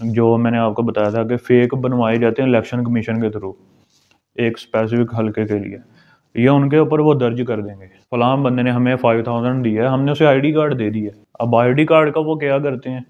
जो मैंने आपको बताया था कि फ़ेक बनवाए जाते हैं इलेक्शन कमीशन के थ्रू एक स्पेसिफिक हलके के लिए, ये उनके ऊपर वो दर्ज कर देंगे। फलां बंदे ने हमें 5000 दिया है, हमने उसे आईडी कार्ड दे दिया। अब आईडी कार्ड का वो क्या करते हैं,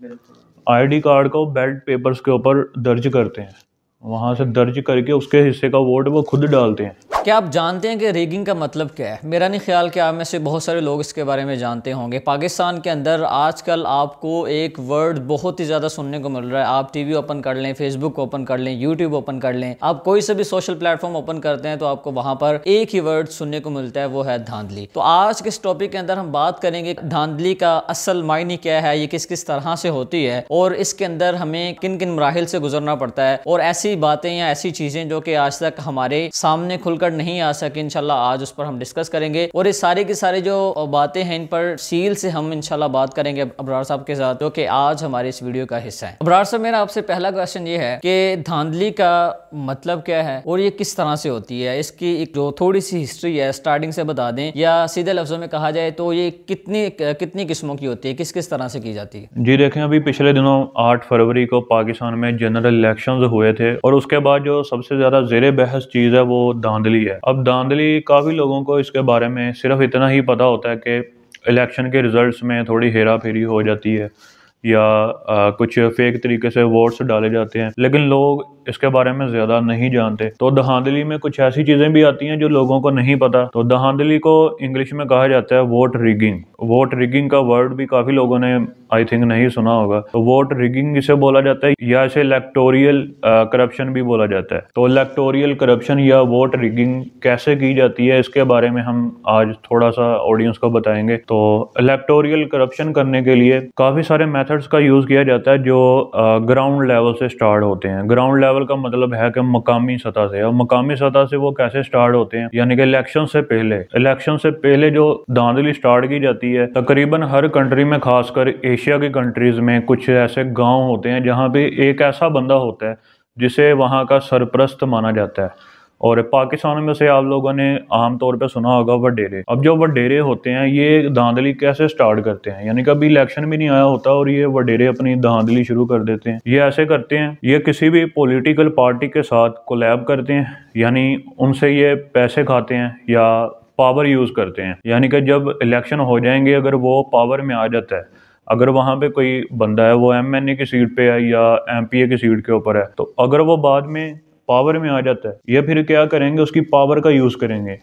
आईडी कार्ड को बैलेट पेपर्स के ऊपर दर्ज करते हैं, वहाँ से दर्ज करके उसके हिस्से का वोट वो खुद डालते हैं। क्या आप जानते हैं कि रिगिंग का मतलब क्या है? मेरा नहीं ख्याल कि आप में से बहुत सारे लोग इसके बारे में जानते होंगे। पाकिस्तान के अंदर आजकल आपको एक वर्ड बहुत ही ज़्यादा सुनने को मिल रहा है। आप टीवी ओपन कर लें, फेसबुक ओपन कर लें, यूट्यूब ओपन कर लें, आप कोई से भी सोशल प्लेटफॉर्म ओपन करते हैं तो आपको वहाँ पर एक ही वर्ड सुनने को मिलता है, वो है धांधली। तो आज के इस टॉपिक के अंदर हम बात करेंगे धांधली का असल मायने क्या है, ये किस किस तरह से होती है और इसके अंदर हमें किन किन मराहिल से गुजरना पड़ता है, और ऐसी बातें या ऐसी चीज़ें जो कि आज तक हमारे सामने खुलकर नहीं आ सके, इंशाल्लाह आज उस पर हम डिस्कस करेंगे। और ये सारे की सारी जो बातें हैं इन पर सील से हम इंशाल्लाह बात करेंगे अबरार साहब के साथ, जो कि आज हमारे इस वीडियो का हिस्सा है। अबरार साहब, मेरा आपसे पहला क्वेश्चन ये है कि धांधली का मतलब क्या है और ये किस तरह से होती है? इसकी एक जो थोड़ी सी हिस्ट्री है स्टार्टिंग से बता दें, या सीधे लफ्जों में कहा जाए तो ये कितनी किस्मों की होती है, किस किस तरह से की जाती है? जी देखें, अभी पिछले दिनों 8 फरवरी को पाकिस्तान में जनरल इलेक्शंस हुए थे और उसके बाद जो सबसे ज़्यादा ज़ेरे बहस चीज़ है वो धांधली है। अब धांधली, काफ़ी लोगों को इसके बारे में सिर्फ इतना ही पता होता है कि इलेक्शन के रिजल्ट्स में थोड़ी हेरा फेरी हो जाती है या कुछ फेक तरीके से वोट्स डाले जाते हैं, लेकिन लोग इसके बारे में ज़्यादा नहीं जानते। तो धांधली में कुछ ऐसी चीज़ें भी आती हैं जो लोगों को नहीं पता। तो धांधली को इंग्लिश में कहा जाता है वोट रिगिंग। वोट रिगिंग का वर्ड भी काफ़ी लोगों ने आई थिंक नहीं सुना होगा। तो वोट रिगिंग इसे बोला जाता है, या इसे इलेक्टोरियल करप्शन भी बोला जाता है। तो इलेक्टोरियल करप्शन या वोट रिगिंग कैसे की जाती है, इसके बारे में हम आज थोड़ा सा ऑडियंस को बताएंगे। तो इलेक्टोरियल करप्शन करने के लिए काफ़ी सारे मेथड्स का यूज़ किया जाता है जो ग्राउंड लेवल से स्टार्ट होते हैं। ग्राउंड लेवल का मतलब है कि मकामी सतह से। और मकामी सतह से वो कैसे स्टार्ट होते हैं, यानी कि इलेक्शन से पहले जो धांधली स्टार्ट की जाती है, तकरीबन हर कंट्री में, खासकर एशिया की कंट्रीज में कुछ ऐसे गांव होते हैं जहां पे एक ऐसा बंदा होता है जिसे वहां का सरप्रस्त माना जाता है। और पाकिस्तान में से आप लोगों ने आमतौर पे सुना होगा वडेरे। अब जो वडेरे होते हैं ये धांधली कैसे स्टार्ट करते हैं, यानी कभी इलेक्शन भी नहीं आया होता और ये वडेरे अपनी धांधली शुरू कर देते हैं। ये ऐसे करते हैं, ये किसी भी पॉलिटिकल पार्टी के साथ कोलैब करते हैं, यानी उनसे ये पैसे खाते हैं या पावर यूज़ करते हैं। यानी कि जब इलेक्शन हो जाएंगे, अगर वो पावर में आ जाता है, अगर वहाँ पे कोई बंदा है वो MNA की सीट पे है या MPA की सीट के ऊपर है, तो अगर वो बाद में पावर में आ जाता है, ये फिर क्या करेंगे, उसकी पावर का यूज़ करेंगे।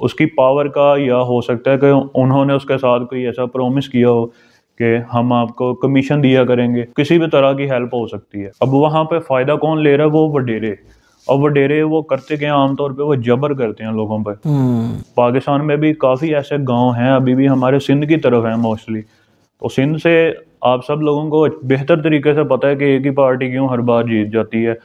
उसकी पावर का, या हो सकता है कि उन्होंने उसके साथ कोई ऐसा प्रॉमिस किया हो कि हम आपको कमीशन दिया करेंगे, किसी भी तरह की हेल्प हो सकती है। अब वहाँ पे फ़ायदा कौन ले रहा है, वो वडेरे। और वडेरे वो करते क्या, आमतौर पे वो जबर करते हैं लोगों पर। पाकिस्तान में भी काफ़ी ऐसे गाँव हैं, अभी भी हमारे सिंध की तरफ हैं मोस्टली। तो सिंध से आप सब लोगों को बेहतर तरीके से पता है कि एक ही पार्टी क्यों हर बार जीत जाती है।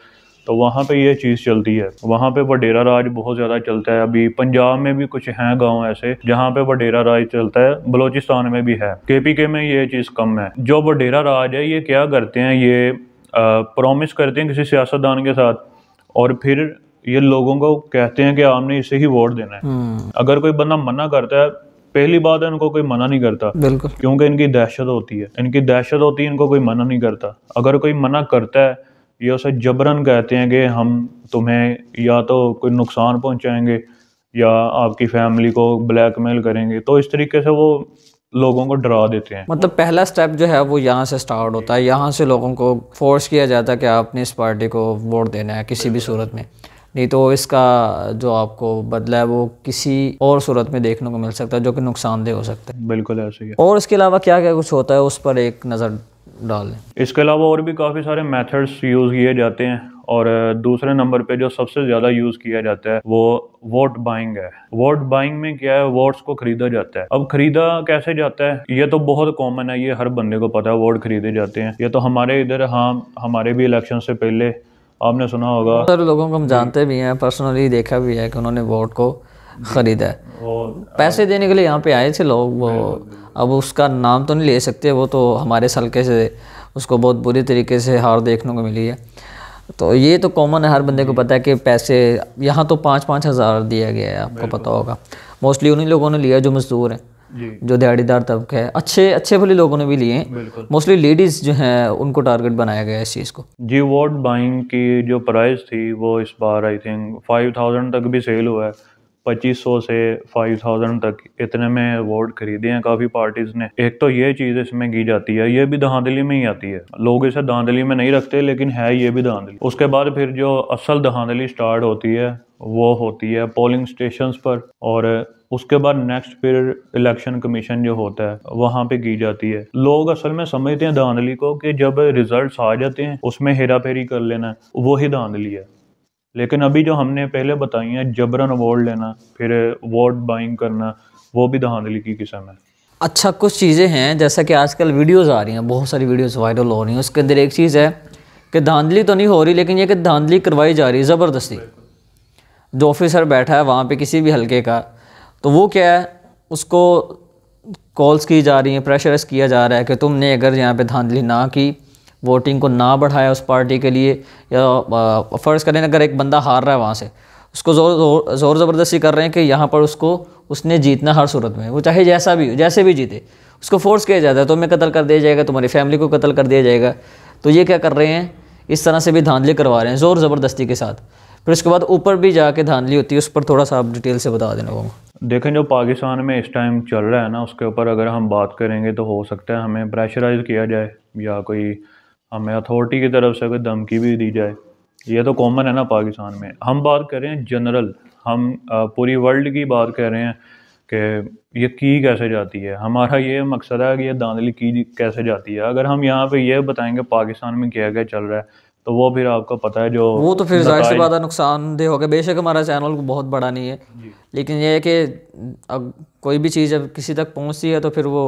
तो वहाँ पे ये चीज़ चलती है, वहाँ पे वडेरा राज बहुत ज़्यादा चलता है। अभी पंजाब में भी कुछ हैं गांव ऐसे जहाँ पे वडेरा राज चलता है, बलोचिस्तान में भी है, KPK में ये चीज़ कम है। जो वडेरा राज है ये क्या करते हैं, ये प्रॉमिस करते हैं किसी सियासतदान के साथ और फिर ये लोगों को कहते हैं कि आपने इसे ही वोट देना है। अगर कोई बंदा मना करता है, पहली बात है इनको कोई मना नहीं करता, बिल्कुल, क्योंकि इनकी दहशत होती है, इनको कोई मना नहीं करता। अगर कोई मना करता है, ये उसे जबरन कहते हैं कि हम तुम्हें या तो कोई नुकसान पहुंचाएंगे या आपकी फैमिली को ब्लैकमेल करेंगे। तो इस तरीके से वो लोगों को डरा देते हैं। मतलब पहला स्टेप जो है वो यहाँ से स्टार्ट होता है, यहाँ से लोगों को फोर्स किया जाता है कि आपने इस पार्टी को वोट देना है किसी भी सूरत में, नहीं तो इसका जो आपको बदला है वो किसी और सूरत में देखने को मिल सकता है जो कि नुकसानदेह हो सकता है। बिल्कुल ऐसे ही है। और इसके अलावा क्या क्या कुछ होता है उस पर एक नज़र डाल लें। इसके अलावा और भी काफ़ी सारे मेथड्स यूज़ किए जाते हैं और दूसरे नंबर पे जो सबसे ज़्यादा यूज़ किया जाता है वो वोट बाइंग है। वोट बाइंग में क्या है, वोट्स को खरीदा जाता है। अब खरीदा कैसे जाता है, ये तो बहुत कॉमन है, ये हर बंदे को पता है, वोट खरीदे जाते हैं। ये तो हमारे इधर, हाँ, हमारे भी इलेक्शन से पहले आपने सुना होगा, सारे लोगों को हम जानते भी हैं, पर्सनली देखा भी है कि उन्होंने वोट को ख़रीदा है। पैसे देने के लिए यहाँ पे आए थे लोग, वो अब उसका नाम तो नहीं ले सकते, वो तो हमारे सल्के से उसको बहुत बुरी तरीके से हार देखने को मिली है। तो ये तो कॉमन है, हर बंदे को पता है कि पैसे यहाँ तो 5-5 हज़ार दिया गया है, आपको पता होगा। मोस्टली उन्हीं लोगों ने लिया जो मजदूर हैं, जो दिहाड़ीदार तबका है, अच्छे अच्छे भले लोगों ने भी लिए हैं, मोस्टली लेडीज़ जो हैं उनको टारगेट बनाया गया है इस चीज़ को। जी, वोट बाइंग की जो प्राइस थी वो इस बार आई थिंक 5000 तक भी सेल हुआ है। 2500 से 5000 तक इतने में वोट खरीदे हैं काफ़ी पार्टीज़ ने। एक तो ये चीज़ इसमें की जाती है, ये भी धांधली में ही आती है। लोग इसे धांधली में नहीं रखते, लेकिन है ये भी धांधली। उसके बाद फिर जो असल धांधली स्टार्ट होती है वो होती है पोलिंग स्टेशंस पर, और उसके बाद नेक्स्ट फिर इलेक्शन कमीशन जो होता है वहाँ पे की जाती है। लोग असल में समझते हैं धांधली को कि जब रिजल्ट्स आ जाते हैं उसमें हेरा फेरी कर लेना, वो ही धांधली है। लेकिन अभी जो हमने पहले बताई है, जबरन वोट लेना, फिर वोट बाइंग करना, वो भी धांधली की किस्म है। अच्छा, कुछ चीज़ें हैं जैसा कि आजकल वीडियोज़ आ रही हैं, बहुत सारी वीडियोज़ वायरल हो रही हैं, उसके अंदर एक चीज़ है कि धांधली तो नहीं हो रही, लेकिन ये कि धांधली करवाई जा रही है ज़बरदस्ती। जो ऑफिसर बैठा है वहाँ पे किसी भी हलके का, तो वो क्या है, उसको कॉल्स की जा रही हैं, प्रेशराइज किया जा रहा है कि तुमने अगर यहाँ पे धांधली ना की, वोटिंग को ना बढ़ाया उस पार्टी के लिए, या फ़र्ज़ करें अगर एक बंदा हार रहा है वहाँ से, उसको ज़ोर ज़बरदस्ती कर रहे हैं कि यहाँ पर उसने जीतना हर सूरत में, वो चाहे जैसा भी जैसे भी जीते, उसको फोर्स किया जाता है, तुम्हें कत्ल कर दिया जाएगा, तुम्हारी फैमिली को कत्ल कर दिया जाएगा। तो ये क्या कर रहे हैं, इस तरह से भी धांधली करवा रहे हैं ज़ोर ज़बरदस्ती के साथ। फिर उसके बाद ऊपर भी जाके धांधली होती है, उस पर थोड़ा सा आप डिटेल से बता देना होगा। देखें, जो पाकिस्तान में इस टाइम चल रहा है ना, उसके ऊपर अगर हम बात करेंगे तो हो सकता है हमें प्रेशराइज किया जाए या कोई हमें अथॉरिटी की तरफ से कोई धमकी भी दी जाए। ये तो कॉमन है ना पाकिस्तान में। हम बात कर रहे हैं जनरल, हम पूरी वर्ल्ड की बात कर रहे हैं कि ये की कैसे जाती है। हमारा ये मकसद है कि ये धांधली की कैसे जाती है। अगर हम यहाँ पे ये बताएंगे पाकिस्तान में क्या क्या चल रहा है, तो वो फिर आपको पता है जो वो तो फिर जाहिर सी बात है नुकसानदेह होगा। बेशक हमारा चैनल बहुत बड़ा नहीं है, लेकिन ये है कि अब कोई भी चीज़ जब किसी तक पहुँचती है तो फिर वो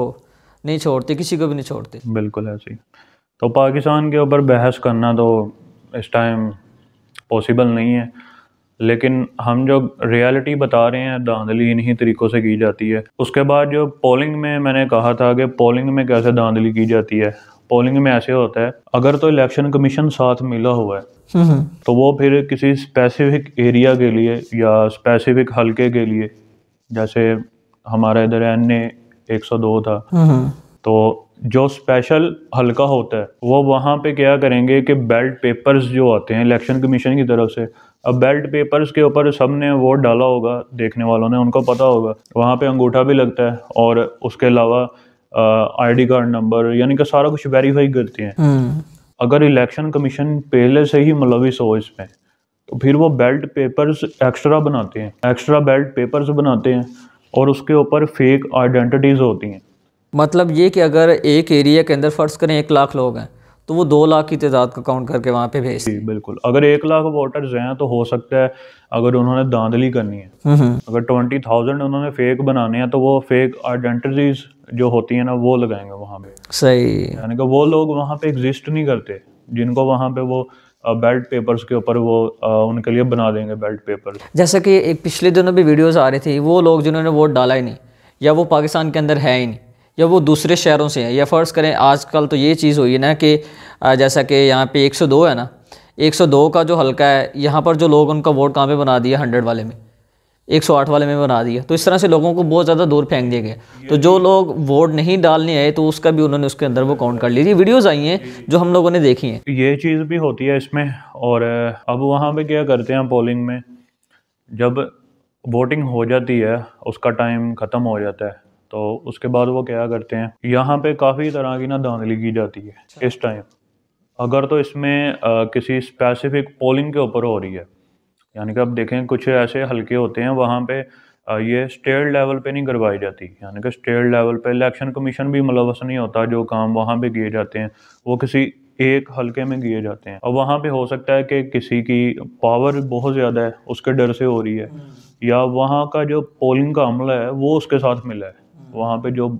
नहीं छोड़ती, किसी को भी नहीं छोड़ती। बिल्कुल ऐसे ही। तो पाकिस्तान के ऊपर बहस करना तो इस टाइम पॉसिबल नहीं है, लेकिन हम जो रियलिटी बता रहे हैं, धांधली इन्हीं तरीक़ों से की जाती है। उसके बाद जो पोलिंग में मैंने कहा था कि पोलिंग में कैसे धांधली की जाती है। पोलिंग में ऐसे होता है, अगर तो इलेक्शन कमीशन साथ मिला हुआ है तो वो फिर किसी स्पेसिफिक एरिया के लिए या स्पेसिफिक हलके के लिए, जैसे हमारा इधर NA 102 था, तो जो स्पेशल हलका होता है वो वहाँ पे क्या करेंगे कि बेल्ट पेपर्स जो आते हैं इलेक्शन कमीशन की तरफ से, अब बेल्ट पेपर्स के ऊपर सबने वोट डाला होगा, देखने वालों ने, उनको पता होगा, वहाँ पे अंगूठा भी लगता है और उसके अलावा ID कार्ड नंबर, यानी कि सारा कुछ वेरीफाई करते हैं। अगर इलेक्शन कमीशन पहले से ही मुलविस हो इसमें, तो फिर वो बेल्ट पेपर्स एक्स्ट्रा बनाते हैं, एक्स्ट्रा बेल्ट पेपर्स बनाते हैं और उसके ऊपर फेक आइडेंटिटीज़ होती हैं। मतलब ये कि अगर एक एरिया के अंदर फ़र्ज़ करें 1 लाख लोग हैं, तो वो 2 लाख की तादाद का काउंट करके वहाँ पे भेजते हैं। बिल्कुल, अगर 1 लाख वोटर्स हैं तो हो सकता है अगर उन्होंने धांधली करनी है, अगर 20,000 उन्होंने फेक बनाने हैं, तो वो फेक आइडेंटिटीज जो होती है ना, वो लगाएंगे वहाँ पे। सही, यानी कि वो लोग वहाँ पे एग्जिस्ट नहीं करते, जिनको वहाँ पे वो बेल्ट पेपर्स के ऊपर वो उनके लिए बना देंगे बेल्ट पेपर्स। जैसा कि एक पिछले दिनों भी वीडियोज़ आ रही थी, वो लोग जिन्होंने वोट डाला ही नहीं, या वो पाकिस्तान के अंदर है ही नहीं, या वो दूसरे शहरों से हैं, या फ़र्ज़ करें आजकल तो ये चीज़ हुई है ना कि जैसा कि यहाँ पे 102 है ना, 102 का जो हलका है, यहाँ पर जो लोग उनका वोट कहाँ पे बना दिया, 100 वाले में, 108 वाले में बना दिया। तो इस तरह से लोगों को बहुत ज़्यादा दूर फेंक दिया गया। तो जो लोग वोट नहीं डालने आए तो उसका भी उन्होंने उसके अंदर वो काउंट कर ली। वीडियोज़ आई हैं जो हम लोगों ने देखी हैं। ये चीज़ भी होती है इसमें। और अब वहाँ पे क्या करते हैं पोलिंग में, जब वोटिंग हो जाती है, उसका टाइम ख़त्म हो जाता है, तो उसके बाद वो क्या करते हैं, यहाँ पे काफ़ी तरह की ना धांधली की जाती है इस टाइम। अगर तो इसमें किसी स्पेसिफिक पोलिंग के ऊपर हो रही है, यानी कि अब देखें कुछ ऐसे हलके होते हैं वहाँ पे ये स्टेट लेवल पे नहीं करवाई जाती, यानी कि स्टेट लेवल पे इलेक्शन कमीशन भी मुलव्वस नहीं होता। जो काम वहाँ पे किए जाते हैं वो किसी एक हलके में किए जाते हैं। अब वहाँ पे हो सकता है कि किसी की पावर बहुत ज़्यादा है, उसके डर से हो रही है, या वहाँ का जो पोलिंग का अमला है वो उसके साथ मिला है, वहाँ पे जो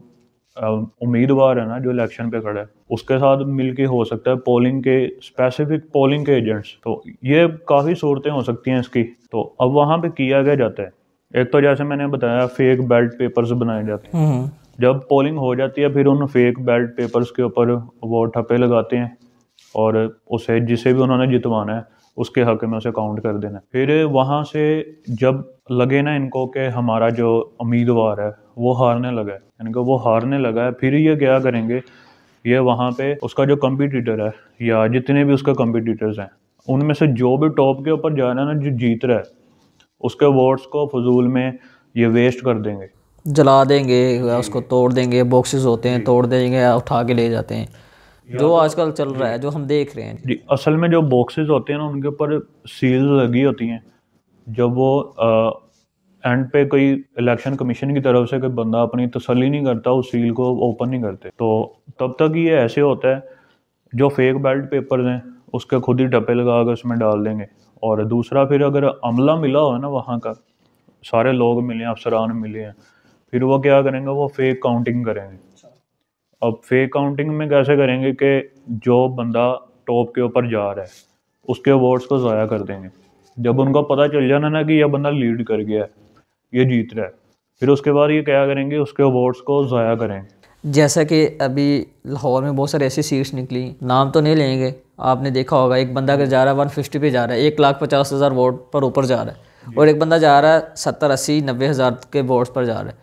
उम्मीदवार है ना, जो इलेक्शन पे खड़ा है, उसके साथ मिलके हो सकता है पोलिंग के स्पेसिफिक पोलिंग के एजेंट्स। तो ये काफ़ी सूरतें हो सकती हैं इसकी। तो अब वहाँ पे किया क्या जाता है, एक तो जैसे मैंने बताया फेक बैलेट पेपर्स बनाए जाते हैं। जब पोलिंग हो जाती है फिर उन फेक बैलेट पेपर्स के ऊपर वो ठप्पे लगाते हैं और उसे जिसे भी उन्होंने जितवाना है उसके हक में उसे काउंट कर देना। फिर वहाँ से जब लगे ना इनको कि हमारा जो उम्मीदवार है वो हारने लगा है, यानी कि वो हारने लगा है, फिर ये क्या करेंगे, ये वहाँ पे उसका जो कंपटीटर है या जितने भी उसके कंपटीटर्स हैं उनमें से जो भी टॉप के ऊपर जा रहा है ना, जो जीत रहा है, उसके वोट्स को फजूल में ये वेस्ट कर देंगे, जला देंगे, उसको तोड़ देंगे, बॉक्सेस होते हैं तोड़ देंगे या उठा के ले जाते हैं, जो आजकल चल रहा है, जो हम देख रहे हैं। जी असल में जो बॉक्सेस होते हैं ना उनके ऊपर सील लगी होती हैं। जब वो एंड पे कोई इलेक्शन कमीशन की तरफ से कोई बंदा अपनी तसल्ली नहीं करता, उस सील को ओपन नहीं करते, तो तब तक ये ऐसे होता है। जो फेक बैलेट पेपर्स हैं उसके खुद ही टप्पे लगा कर उसमें डाल देंगे। और दूसरा, फिर अगर अमला मिला हो ना, वहाँ का सारे लोग मिले हैं, अफसरान मिले हैं, फिर वो क्या करेंगे, वो फेक काउंटिंग करेंगे। अब फेक काउंटिंग में कैसे करेंगे कि जो बंदा टॉप के ऊपर जा रहा है उसके वोट्स को ज़ाया कर देंगे। जब उनको पता चल जाना ना कि यह बंदा लीड कर गया है, ये जीत रहा है, फिर उसके बाद ये क्या करेंगे, उसके वोट्स को ज़ाया करेंगे। जैसा कि अभी लाहौर में बहुत सारी ऐसी सीट्स निकली, नाम तो नहीं लेंगे, आपने देखा होगा, एक बंदा अगर जा रहा है 150 पे जा रहा है, 1,50,000 वोट पर ऊपर जा रहा है, और एक बंदा जा रहा है 70, 80, 90,000 के वोट्स पर जा रहा है,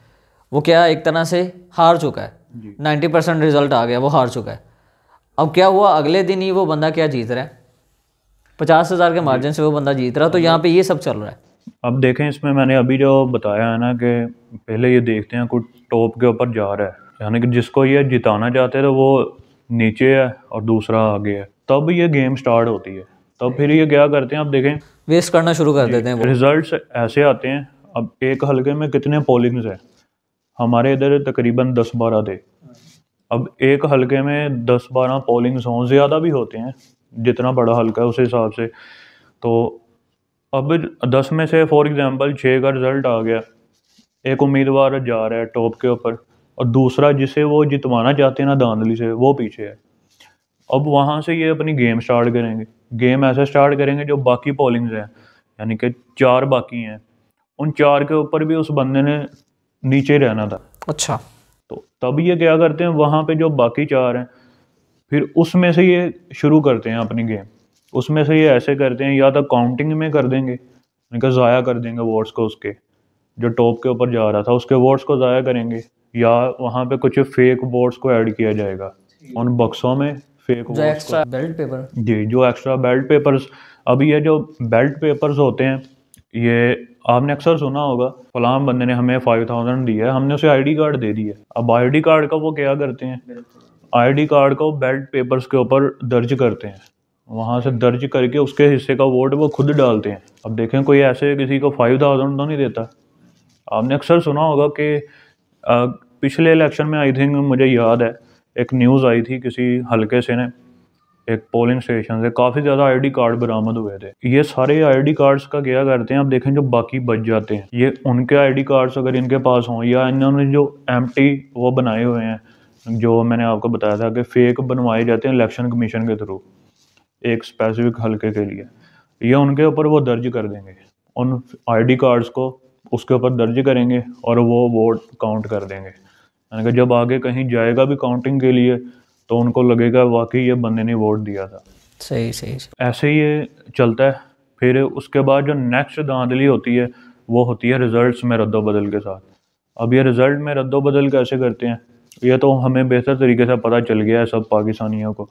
वो क्या एक तरह से हार चुका है, 90% रिजल्ट आ गया, वो हार चुका है। अब क्या हुआ, अगले दिन ही वो बंदा क्या जीत रहा है, 50,000 के मार्जिन से वो बंदा जीत रहा है। तो यहाँ पे ये सब चल रहा है। अब देखें, इसमें मैंने अभी जो बताया है ना कि पहले ये देखते हैं कोई टॉप के ऊपर जा रहा है, यानी कि जिसको ये जिताना चाहते थे वो नीचे है और दूसरा आगे है, तब ये गेम स्टार्ट होती है। तब फिर ये क्या करते हैं, अब देखें, वेस्ट करना शुरू कर देते हैं। रिजल्ट्स ऐसे आते हैं। अब एक हलके में कितने पोलिंग्स हैं, हमारे इधर तकरीबन 10-12 थे। अब एक हलके में 10-12 पोलिंग्स हों, ज़्यादा भी होते हैं, जितना बड़ा हलका है उस हिसाब से। तो अब 10 में से फॉर एग्जांपल 6 का रिज़ल्ट आ गया, एक उम्मीदवार जा रहा है टॉप के ऊपर और दूसरा जिसे वो जितवाना चाहते हैं ना धांधली से, वो पीछे है। अब वहाँ से ये अपनी गेम स्टार्ट करेंगे। गेम ऐसे स्टार्ट करेंगे, जो बाकी पोलिंग्स हैं, यानी कि 4 बाकी हैं, उन 4 के ऊपर भी उस बंदे ने नीचे रहना था। अच्छा, तो तब ये क्या करते हैं, वहाँ पे जो बाकी 4 हैं, फिर उसमें से ये शुरू करते हैं अपनी गेम। उसमें से ये ऐसे करते हैं, या तो काउंटिंग में कर देंगे, इनका ज़ाया कर देंगे वोट्स को, उसके जो टॉप के ऊपर जा रहा था उसके वोट्स को ज़ाया करेंगे, या वहाँ पे कुछ फेक वोट्स को ऐड किया जाएगा उन बक्सों में, फेक जो एक्स्ट्रा बैलेट पेपर, जी, जो एक्स्ट्रा बैलेट पेपर्स। अब ये जो बैलेट पेपर्स होते हैं, ये आपने अक्सर सुना होगा, फलां बंदे ने हमें 5,000 दिया है, हमने उसे आईडी कार्ड दे दिया। अब आईडी कार्ड का वो क्या करते हैं, आईडी कार्ड को बैलेट पेपर्स के ऊपर दर्ज करते हैं, वहाँ से दर्ज करके उसके हिस्से का वोट वो खुद डालते हैं। अब देखें, कोई ऐसे किसी को 5,000 तो नहीं देता। आपने अक्सर सुना होगा कि पिछले इलेक्शन में, आई थिंक मुझे याद है, एक न्यूज़ आई थी किसी हलके से ने, एक पोलिंग स्टेशन से काफ़ी ज़्यादा आईडी कार्ड बरामद हुए थे। ये सारे आईडी कार्ड्स का क्या करते हैं, आप देखें, जो बाकी बच जाते हैं, ये उनके आईडी कार्ड्स अगर इनके पास हों, या इन्होंने जो एम्प्टी वो बनाए हुए हैं, जो मैंने आपको बताया था कि फेक बनवाए जाते हैं इलेक्शन कमीशन के थ्रू एक स्पेसिफिक हलके के लिए, ये उनके ऊपर वो दर्ज कर देंगे, उन आईडी कार्ड्स को उसके ऊपर दर्ज करेंगे और वो वोट काउंट कर देंगे। यानी कि जब आगे कहीं जाएगा भी काउंटिंग के लिए, तो उनको लगेगा वाकई ये बंदे ने वोट दिया था। सही सही। ऐसे ये चलता है। फिर उसके बाद जो नेक्स्ट धांधली होती है, वो होती है रिजल्ट्स में रद्दोबदल के साथ। अब ये रिज़ल्ट में रद्दोबदल कैसे करते हैं, ये तो हमें बेहतर तरीके से पता चल गया है सब पाकिस्तानियों को,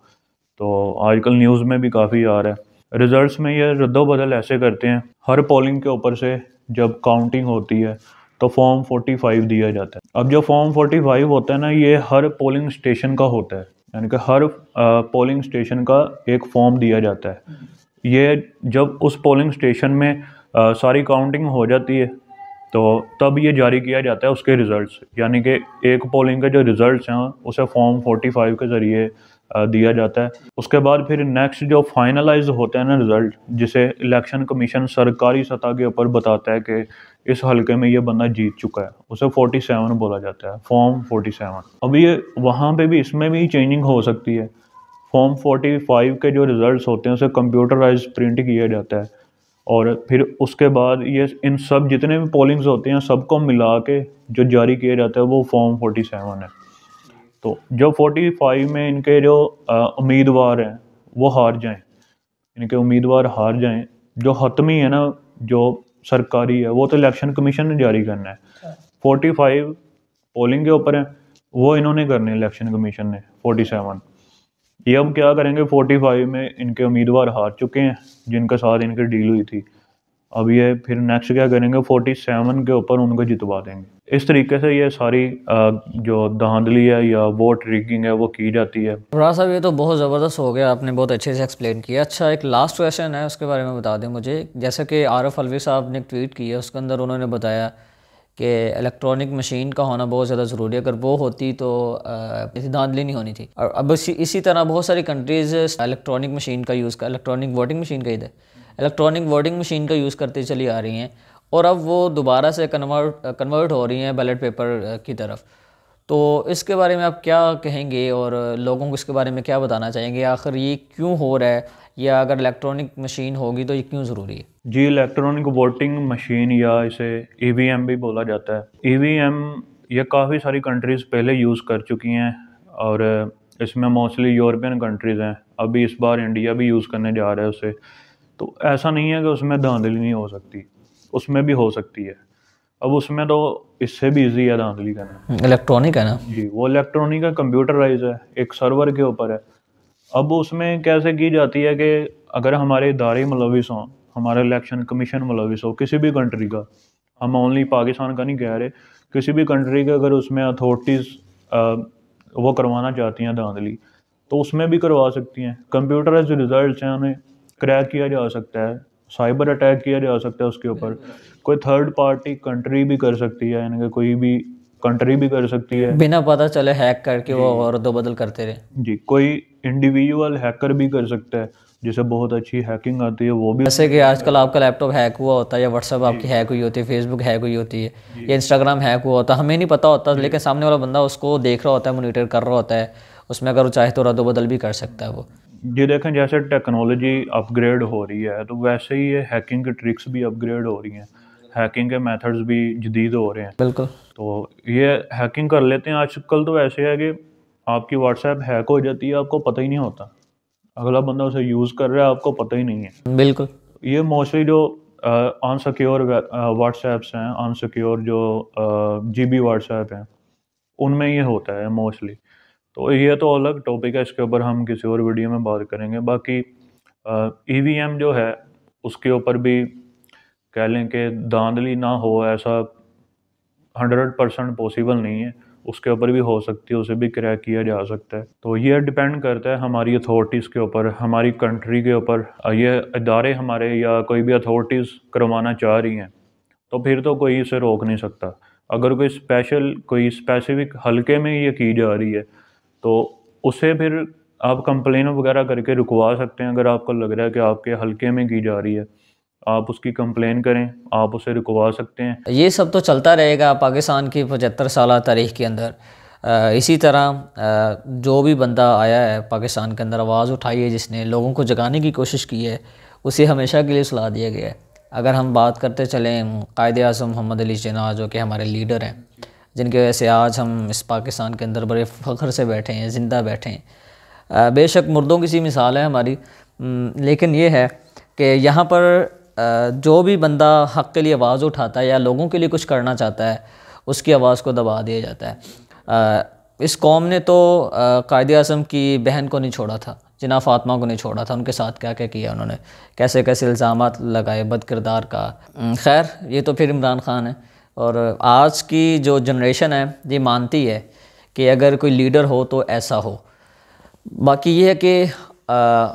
तो आजकल न्यूज़ में भी काफ़ी आ रहा है। रिज़ल्ट्स में ये रद्दोबदल ऐसे करते हैं, हर पोलिंग के ऊपर से जब काउंटिंग होती है तो फॉर्म 45 दिया जाता है। अब जो फॉर्म 45 होता है ना, ये हर पोलिंग स्टेशन का होता है, यानी कि हर पोलिंग स्टेशन का एक फॉर्म दिया जाता है। ये जब उस पोलिंग स्टेशन में सारी काउंटिंग हो जाती है, तो तब ये जारी किया जाता है उसके रिज़ल्ट्स, यानी कि एक पोलिंग के जो रिज़ल्ट्स हैं उसे फॉर्म 45 के ज़रिए दिया जाता है। उसके बाद फिर नेक्स्ट जो फाइनलाइज होता है ना रिज़ल्ट, जिसे इलेक्शन कमीशन सरकारी सतह के ऊपर बताता है कि इस हलके में ये बंदा जीत चुका है, उसे 47 बोला जाता है, फॉर्म 47। अब ये वहाँ पे भी, इसमें भी चेंजिंग हो सकती है। फॉर्म 45 के जो रिज़ल्ट्स होते हैं उसे कंप्यूटराइज प्रिंट किया जाता है, और फिर उसके बाद ये इन सब जितने भी पोलिंग्स होते हैं सबको मिला के जो जारी किया जाता है वो फॉर्म 47 है। तो जो 45 में इनके जो उम्मीदवार हैं वो हार जाएं, इनके उम्मीदवार हार जाएं, जो हतमी है ना, जो सरकारी है, वो तो इलेक्शन कमीशन ने जारी करना है। 45 पोलिंग के ऊपर है, वो इन्होंने करने हैं इलेक्शन कमीशन ने 47। ये अब क्या करेंगे, 45 में इनके उम्मीदवार हार चुके हैं जिनके साथ इनकी डील हुई थी। अब ये फिर नेक्स्ट क्या करेंगे, 47 के ऊपर उनको जितवा देंगे। इस तरीके से ये सारी जो धांधली है या वोट रिगिंग है वो की जाती है। फराज साहब, ये तो बहुत ज़बरदस्त हो गया, आपने बहुत अच्छे से एक्सप्लेन किया। अच्छा, एक लास्ट क्वेश्चन है, उसके बारे में बता दें मुझे। जैसा कि आरफ अलवी साहब ने एक ट्वीट की है, उसके अंदर उन्होंने बताया कि इलेक्ट्रॉनिक मशीन का होना बहुत ज़्यादा ज़रूरी है, अगर वो होती तो ऐसी धांधली नहीं होनी थी। और अब इसी तरह बहुत सारी कंट्रीज़ इलेक्ट्रॉनिक मशीन का यूज़ इलेक्ट्रॉनिक वोटिंग मशीन का इलेक्ट्रॉनिक वोटिंग मशीन का यूज़ करती चली आ रही हैं, और अब वो दोबारा से कन्वर्ट हो रही हैं बैलेट पेपर की तरफ। तो इसके बारे में आप क्या कहेंगे और लोगों को इसके बारे में क्या बताना चाहेंगे? आखिर ये क्यों हो रहा है, या अगर इलेक्ट्रॉनिक मशीन होगी तो ये क्यों ज़रूरी है? जी, इलेक्ट्रॉनिक वोटिंग मशीन या इसे ईवीएम भी बोला जाता है। ईवीएम ये काफ़ी सारी कंट्रीज़ पहले यूज़ कर चुकी हैं, और इसमें मोस्टली यूरोपियन कंट्रीज़ हैं। अभी इस बार इंडिया भी यूज़ करने जा रहा है उसे। तो ऐसा नहीं है कि उसमें धांधली नहीं हो सकती, उसमें भी हो सकती है। अब उसमें तो इससे भी इजी है धांधली करना। इलेक्ट्रॉनिक है ना जी, वो इलेक्ट्रॉनिक है, कंप्यूटराइज है, एक सर्वर के ऊपर है। अब उसमें कैसे की जाती है कि अगर हमारे इदारे मुलविस हों, हमारा इलेक्शन कमीशन मुलविस हो किसी भी कंट्री का, हम ओनली पाकिस्तान का नहीं कह रहे, किसी भी कंट्री का, अगर उसमें अथॉरिटीज़ वो करवाना चाहती हैं धांधली, तो उसमें भी करवा सकती हैं। कंप्यूटराइज रिजल्ट हैं, उन्हें क्रैक किया जा सकता है, साइबर अटैक किया जा सकता है उसके ऊपर। कोई थर्ड पार्टी कंट्री भी कर सकती है, यानी कि कोई भी कंट्री भी कर सकती है, बिना पता चले हैक करके वो और दो बदल करते रहे। जी। कोई इंडिविजुअल हैकर भी कर सकता है, जिसे बहुत अच्छी हैकिंग आती है, वो भी। जैसे कि आजकल आपका लैपटॉप हैक हुआ होता है, या व्हाट्सएप आपकी हैक हुई होती है, फेसबुक हैक हुई होती है, या इंस्टाग्राम हैक हुआ होता है, हमें नहीं पता होता, लेकिन सामने वाला बंदा उसको देख रहा होता है, मोनिटर कर रहा होता है, उसमें अगर वो चाहे तो रद्द बदल भी कर सकता है वो। जी देखें, जैसे टेक्नोलॉजी अपग्रेड हो रही है, तो वैसे ही ये हैकिंग की ट्रिक्स भी अपग्रेड हो रही हैं, हैकिंग के मेथड्स भी जदीद हो रहे हैं। बिल्कुल। तो ये हैकिंग कर लेते हैं आजकल। तो ऐसे है कि आपकी व्हाट्सएप हैक हो जाती है, आपको पता ही नहीं होता, अगला बंदा उसे यूज़ कर रहा है, आपको पता ही नहीं है। बिल्कुल। ये मोस्टली जो अनसिक्योर व्हाट्सएप्स हैं, अनसिक्योर जो जीबी व्हाट्सएप हैं, उनमें ये होता है मोस्टली। तो ये तो अलग टॉपिक है, इसके ऊपर हम किसी और वीडियो में बात करेंगे। बाकी ईवीएम जो है उसके ऊपर भी कह लें कि धांधली ना हो, ऐसा 100% पॉसिबल नहीं है। उसके ऊपर भी हो सकती है, उसे भी क्रैक किया जा सकता है। तो ये डिपेंड करता है हमारी अथॉरिटीज़ के ऊपर, हमारी कंट्री के ऊपर। ये इदारे हमारे या कोई भी अथॉरिटीज़ करवाना चाह रही हैं, तो फिर तो कोई इसे रोक नहीं सकता। अगर कोई स्पेसिफिक हलके में ये की जा रही है, तो उसे फिर आप कंप्लेन वगैरह करके रुकवा सकते हैं। अगर आपको लग रहा है कि आपके हलके में की जा रही है, आप उसकी कंप्लेन करें, आप उसे रुकवा सकते हैं। ये सब तो चलता रहेगा पाकिस्तान की 75 साल तारीख़ के अंदर। इसी तरह जो भी बंदा आया है पाकिस्तान के अंदर, आवाज़ उठाई है, जिसने लोगों को जगाने की कोशिश की है, उसे हमेशा के लिए सुला दिया गया है। अगर हम बात करते चलें कायद-ए-आज़म मोहम्मद अली जिन्ना, जो कि हमारे लीडर हैं, जिनकी वजह से आज हम इस पाकिस्तान के अंदर बड़े फ़ख्र से बैठे हैं, ज़िंदा बैठे हैं। बेशक मुर्दों की सी मिसाल है हमारी, लेकिन ये है कि यहाँ पर जो भी बंदा हक़ के लिए आवाज़ उठाता है या लोगों के लिए कुछ करना चाहता है, उसकी आवाज़ को दबा दिया जाता है। इस कौम ने तो कायद-ए-आज़म की बहन को नहीं छोड़ा था, जिन्ना फ़ातिमा को नहीं छोड़ा था। उनके साथ क्या क्या किया उन्होंने, कैसे कैसे इल्ज़ामात लगाए बद किरदार का। खैर, ये तो फिर इमरान ख़ान है। और आज की जो जनरेशन है ये मानती है कि अगर कोई लीडर हो तो ऐसा हो। बाकी ये है कि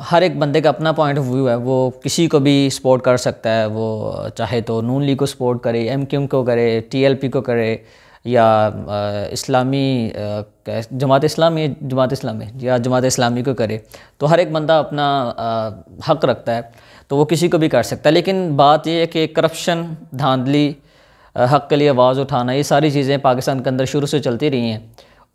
हर एक बंदे का अपना पॉइंट ऑफ व्यू है, वो किसी को भी सपोर्ट कर सकता है। वो चाहे तो नून लीग को सपोर्ट करे, एमक्यूएम को करे, टीएलपी को करे, या इस्लामी जमात इस्लामी या जमात इस्लामी को करे। तो हर एक बंदा अपना हक़ रखता है, तो वो किसी को भी कर सकता है। लेकिन बात ये है कि करप्शन, धांधली, हक़ के लिए आवाज़ उठाना, ये सारी चीज़ें पाकिस्तान के अंदर शुरू से चलती रही हैं,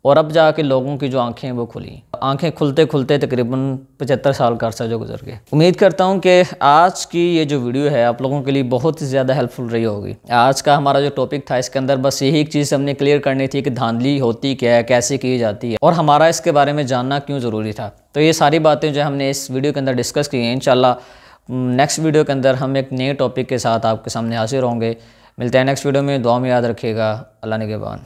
और अब जाके लोगों की जो आंखें वो खुली, आंखें खुलते खुलते तकरीबन 75 साल का अर्सा जो गुजर गए। उम्मीद करता हूँ कि आज की ये जो वीडियो है आप लोगों के लिए बहुत ही ज़्यादा हेल्पफुल रही होगी। आज का हमारा जो टॉपिक था इसके अंदर बस यही एक चीज़ हमने क्लियर करनी थी कि धांधली होती क्या है, कैसे की जाती है और हमारा इसके बारे में जानना क्यों ज़रूरी था। तो ये सारी बातें जो हमने इस वीडियो के अंदर डिस्कस की हैं, इंशाल्लाह नेक्स्ट वीडियो के अंदर हम एक नए टॉपिक के साथ आपके सामने हाजिर होंगे। मिलते हैं नेक्स्ट वीडियो में। दुआ में याद रखिएगा। अल्लाह निगहबान।